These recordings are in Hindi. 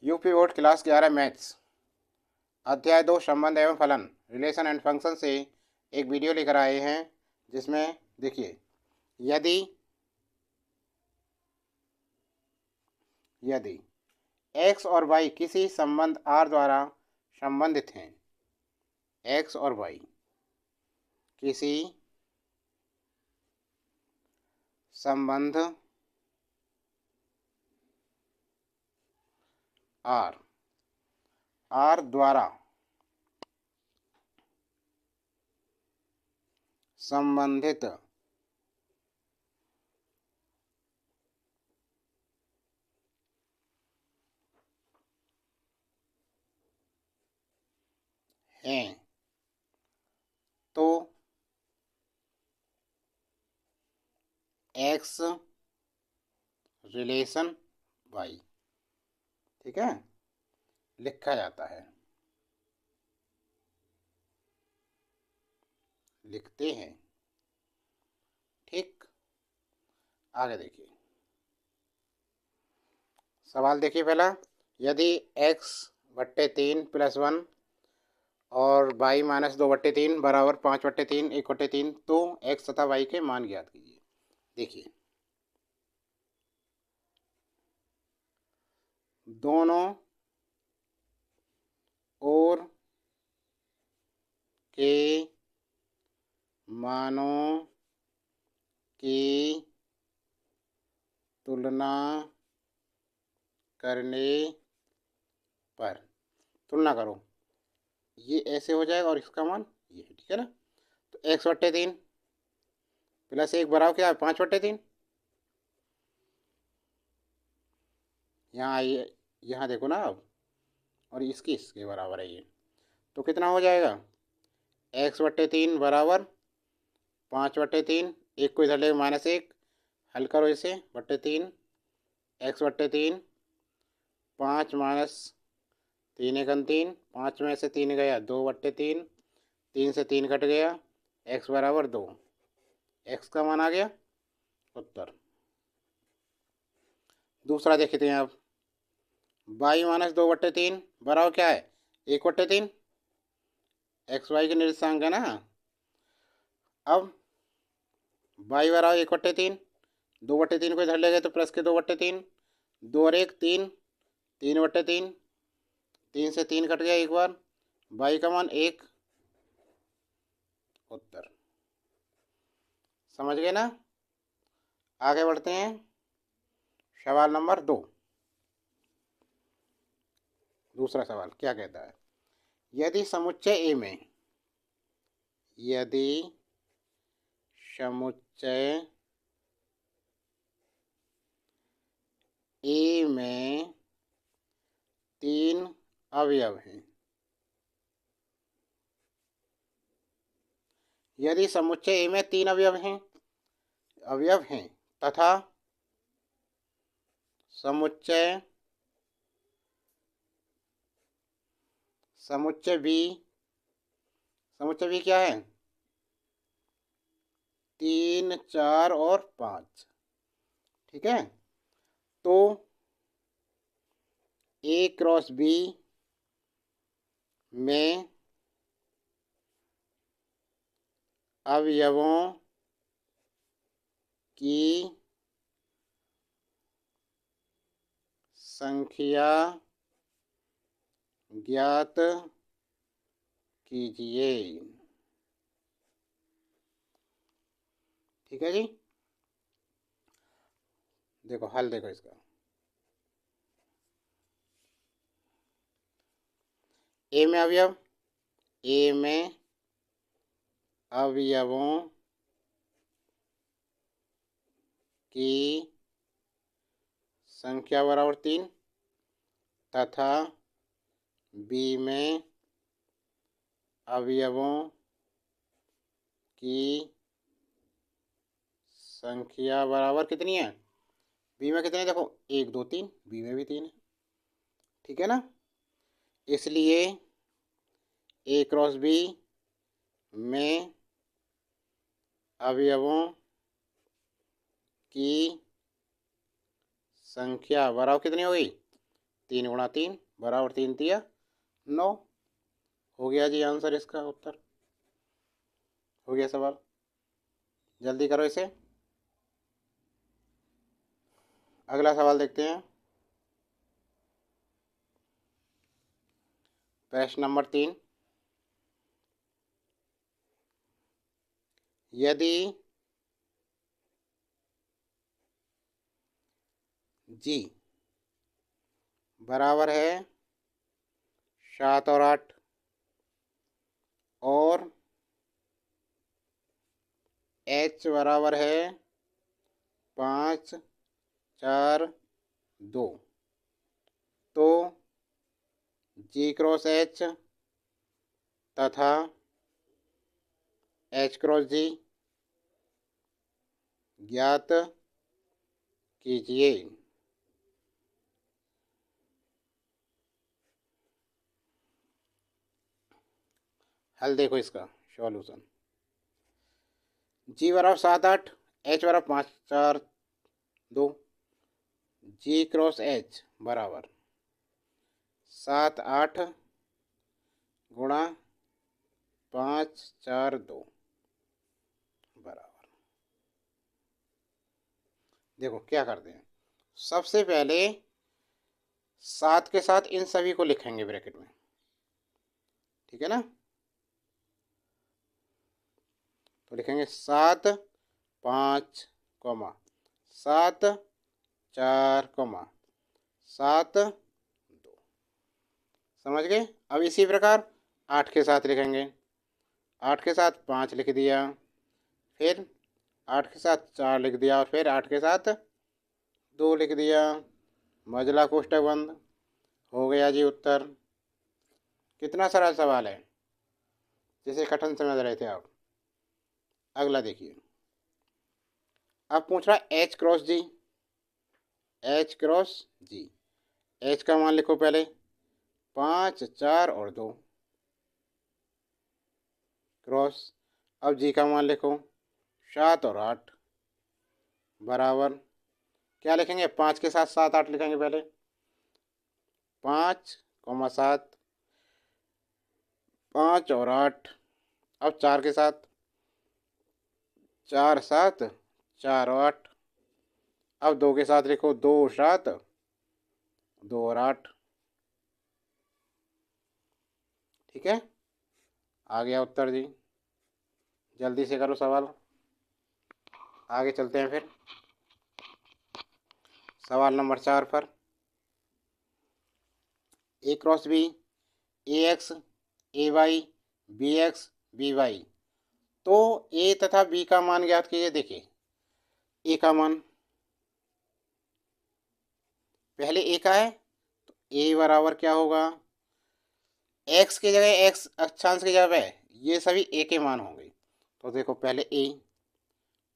यूपी बोर्ड क्लास 11 मैथ्स अध्याय 2 संबंध एवं फलन रिलेशन एंड फंक्शन से एक वीडियो लेकर आए हैं, जिसमें देखिए यदि यदि x और y किसी संबंध r द्वारा संबंधित हैं, x और y किसी संबंध r द्वारा संबंधित हैं तो x रिलेशन y, ठीक है, लिखा जाता है, लिखते हैं। ठीक, आगे देखिए सवाल। देखिए पहला, यदि x/3 + 1 और y - 2/3 बराबर 5/3 1/3 तो x तथा y के मान ज्ञात कीजिए। देखिए दोनों ओर के मानों की तुलना करने पर, तुलना करो, ये ऐसे हो जाएगा और इसका मान ये है, ठीक है ना। तो x/3 + 1 बराबर क्या है, 5/3। यहाँ आइए, यहाँ देखो ना अब, और इसके बराबर है ये, तो कितना हो जाएगा, x/3 बराबर 5/3, एक को इधर ले -1, हल करो इसे, /3 x/3 5 - 3 × 3, 5 में से 3 गया 2/3, 3 से 3 कट गया, x बराबर 2, x का मान आ गया उत्तर। दूसरा देखते हैं अब, y - 2/3 बराबर क्या है, 1/3, एक्स वाई के निर्देशांक है ना। अब y बराबर 1/3, 2/3 को इधर ले गए तो प्लस के 2/3, 2 और 1 3, 3/3, 3 से 3 कट गया एक बार, y का मान 1, उत्तर। समझ गए ना। आगे बढ़ते हैं, सवाल नंबर 2। दूसरा सवाल क्या कहता है, यदि समुच्चय A में, यदि समुच्चय A में 3 अवयव हैं, यदि समुच्चय A में 3 अवयव हैं तथा समुच्चय B क्या है, 3 4 और 5, ठीक है। तो A क्रॉस B में अवयवों की संख्या ज्ञात कीजिए। ठीक है जी, देखो हल देखो इसका, A में अवयव, A में अवयवों की संख्या बराबर 3 तथा B में अवयवों की संख्या बराबर कितनी है, B में कितने, देखो 1 2 3, B में भी 3 है, ठीक है ना। इसलिए A क्रॉस B में अवयवों की संख्या बराबर कितनी हो गई, 3 गुणा 3 बराबर 3 तिया 9। हो गया जी आंसर, इसका उत्तर हो गया। सवाल जल्दी करो इसे। अगला सवाल देखते हैं। प्रश्न नंबर 3, यदि जी बराबर है 7 और 8 और एच बराबर है 5 4 2, तो जी क्रॉस एच तथा एच क्रॉस जी ज्ञात कीजिए। हल देखो इसका सॉल्यूशन। जी बराबर 7 8, एच बराबर 5 4 2, जी क्रॉस एच बराबर 7 8 गुणा 5 4 2 बराबर। देखो क्या करते हैं, सबसे पहले 7 के साथ इन सभी को लिखेंगे ब्रैकेट में, ठीक है ना। तो लिखेंगे 7 5 कोमा 7 4 कोमा 7 2, समझ गए। अब इसी प्रकार 8 के साथ लिखेंगे, 8 के साथ 5 लिख दिया, फिर 8 के साथ 4 लिख दिया और फिर 8 के साथ 2 लिख दिया, मजला कोष्टक बंद। हो गया जी उत्तर। कितना सरल सवाल है, जिसे कठिन समझ रहे थे आप। अगला देखिए, अब पूछ रहा है एच क्रॉस जी। एच क्रॉस जी, एच का मान लिखो पहले 5 4 और 2 क्रॉस। अब जी का मान लिखो 7 और 8 बराबर। क्या लिखेंगे, 5 के साथ 7 8 लिखेंगे पहले, 5 7 5 और 8। अब 4 के साथ 4 7 4 और 8। अब 2 के साथ लिखो 2 7 2 और 8, ठीक है। आ गया उत्तर जी। जल्दी से करो सवाल, आगे चलते हैं फिर सवाल नंबर 4 पर। A cross B, A X A Y B X B Y. तो ए तथा बी का मान ज्ञात कीजिए। देखिए ए का मान पहले ए का है, तो ए बराबर क्या होगा, एक्स की जगह एक्स अक्षांश की जगह ये सभी ए के मान होंगे। तो देखो पहले ए,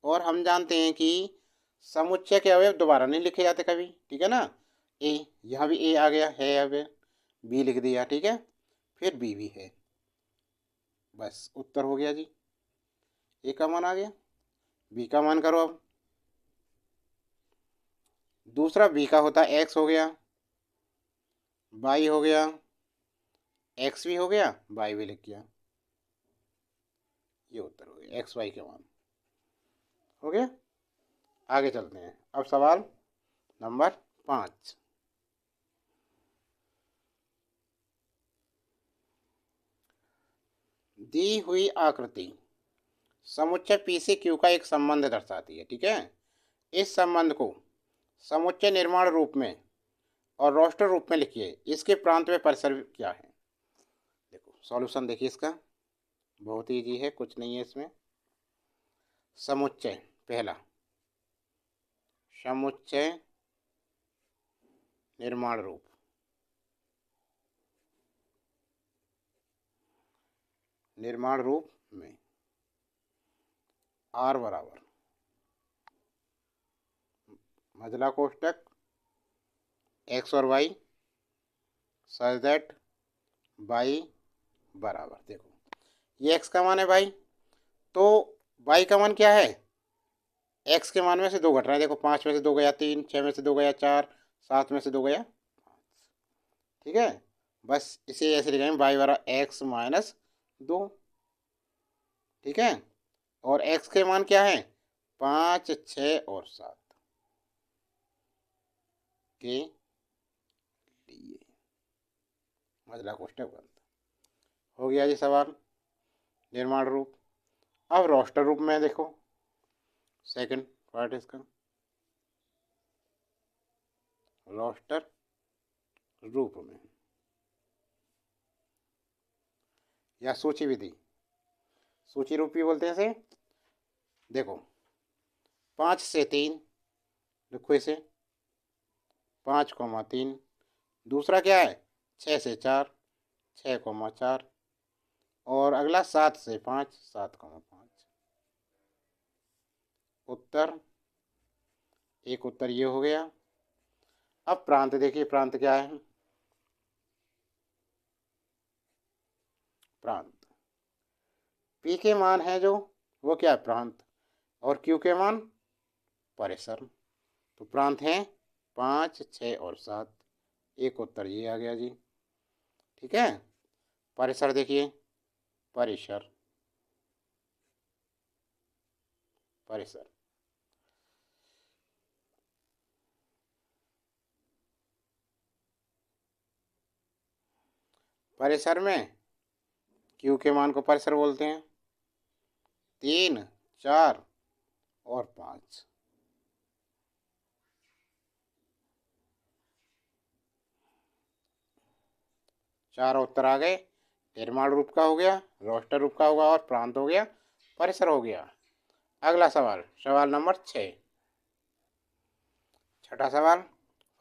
और हम जानते हैं कि समुच्चय के अवयव दोबारा नहीं लिखे जाते कभी, ठीक है ना। ए, यहाँ भी ए आ गया है, अब बी लिख दिया, ठीक है, फिर बी भी है, बस उत्तर हो गया जी। ए का मान आ गया, बी का मान करो। अब दूसरा बी का होता है एक्स हो गया, वाई हो गया, एक्स भी हो गया, वाई भी लिख गया, ये उत्तर हो गया, एक्स वाई के मान हो गया। आगे चलते हैं। अब सवाल नंबर 5, दी हुई आकृति समुच्चय पी से क्यू का एक संबंध दर्शाती है, ठीक है। इस संबंध को समुच्चय निर्माण रूप में और रोस्टर रूप में लिखिए। इसके प्रांत में परिसर क्या है। देखो सॉल्यूशन देखिए इसका, बहुत ईजी है, कुछ नहीं है इसमें। समुच्चय पहला, समुच्चय निर्माण रूप, निर्माण रूप में आर बराबर मजला कोष्टक एक्स और वाई सच दैट वाई बराबर। देखो ये एक्स का मान है भाई, तो वाई का मान क्या है, एक्स के मान में से 2 घट रहा है। देखो 5 में से 2 गया 3, 6 में से 2 गया 4, 7 में से 2 गया 5, ठीक है, बस इसे ऐसे लिखेंगे वाई बराबर एक्स माइनस 2। ठीक है, और एक्स के मान क्या है, 5, 6 और 7 के लिए। मतलब क्वेश्चन बंद हो गया जी सवाल निर्माण रूप। अब रोस्टर रूप में देखो, सेकंड पार्ट इसका रोस्टर रूप में या सूची विधि, सूची रूप भी बोलते हैं इसे। देखो 5 से 3 लिखो इसे, 5,3। दूसरा क्या है, 6 से 4, 6,4। और अगला 7 से 5, 7,5। उत्तर, एक उत्तर ये हो गया। अब प्रांत देखिए, प्रांत क्या है, प्रांत पी के मान है जो, वो क्या है, प्रांत। और क्यू के मान परिसर। तो प्रांत है 5, 6 और 7। एक उत्तर ये आ गया जी। ठीक है, परिसर देखिए, परिसर, परिसर परिसर में क्यू के मान को परिसर बोलते हैं। 3, 4 और 5। चार उत्तर आ गए। निर्माण रूप का हो गया, रोस्टर रूप का होगा, और प्रांत हो गया, परिसर हो गया। अगला सवाल, सवाल नंबर 6, छठा सवाल।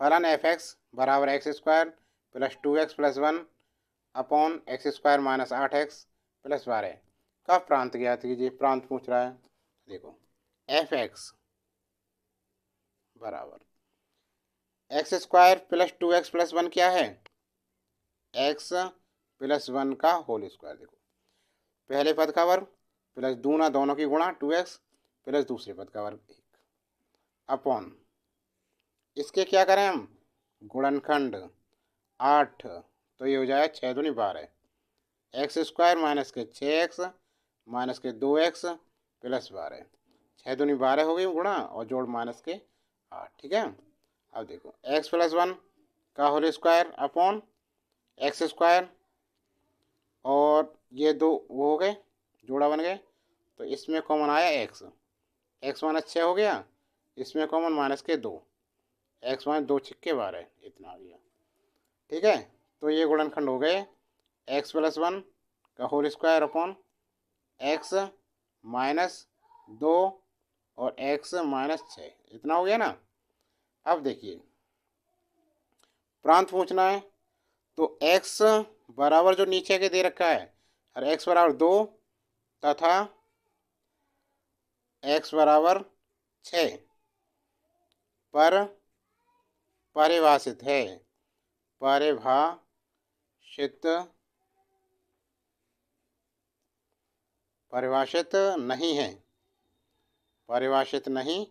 फलन एफ एक्स बराबर x square plus 2x plus 1 upon x square minus 8x plus 12 का प्रांत ज्ञात कीजिए। प्रांत पूछ रहा है। देखो एफ एक्स बराबर x square plus 2x plus 1 क्या है, एक्स प्लस 1 का होल स्क्वायर। देखो पहले पद का वर्ग प्लस दूना दोनों की गुणा 2x प्लस दूसरे पद का वर्ग 1 अपॉन, इसके क्या करें हम, गुणनखंड 8, तो ये हो जाएगा 6 दूनी 12, एक्स स्क्वायर माइनस के 6x माइनस के 2x प्लस 12, 6 दूनी 12 हो गई गुणा और जोड़ माइनस के 8। ठीक है, अब देखो x प्लस 1 का whole square upon x square, और ये दो वो हो गए, जोड़ा बन गए। तो इसमें कॉमन आया एक्स माइनस 6 हो गया, इसमें कॉमन माइनस के 2, एक्स माइनस 2 छिक्के 12, इतना आ गया। ठीक है, तो ये गुणनखंड हो गए एक्स प्लस 1 का whole square upon x minus 2 और एक्स माइनस 6, इतना हो गया ना। अब देखिए प्रांत पूछना है, तो x बराबर जो नीचे के दे रखा है, और x बराबर 2 तथा x बराबर 6 पर परिभाषित है, परिभाषित परिभाषित नहीं है, परिभाषित नहीं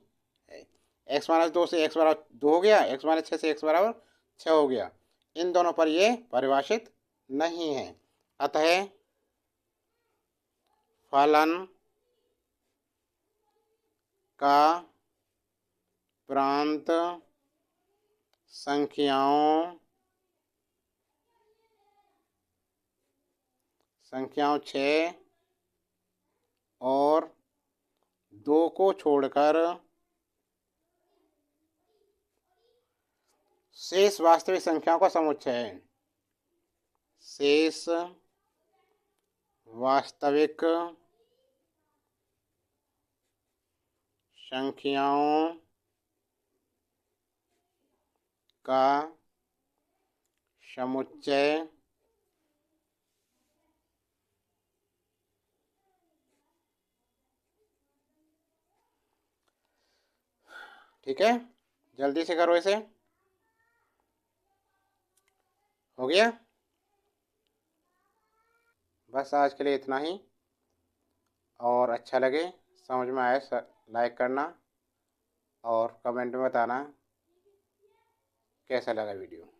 है। x माइनस 2 से x बराबर 2 हो गया, x माइनस 6 से x बराबर 6 हो गया, इन दोनों पर ये परिभाषित नहीं है। अतः फलन का प्रांत संख्याओं 6 और 2 को छोड़कर शेष वास्तविक संख्याओं का समुच्चय है। शेष वास्तविक संख्याओं का समुच्चय ठीक है, जल्दी से करो इसे। हो गया, बस आज के लिए इतना ही। और अच्छा लगे, समझ में आए, लाइक करना और कमेंट में बताना कैसा लगा वीडियो।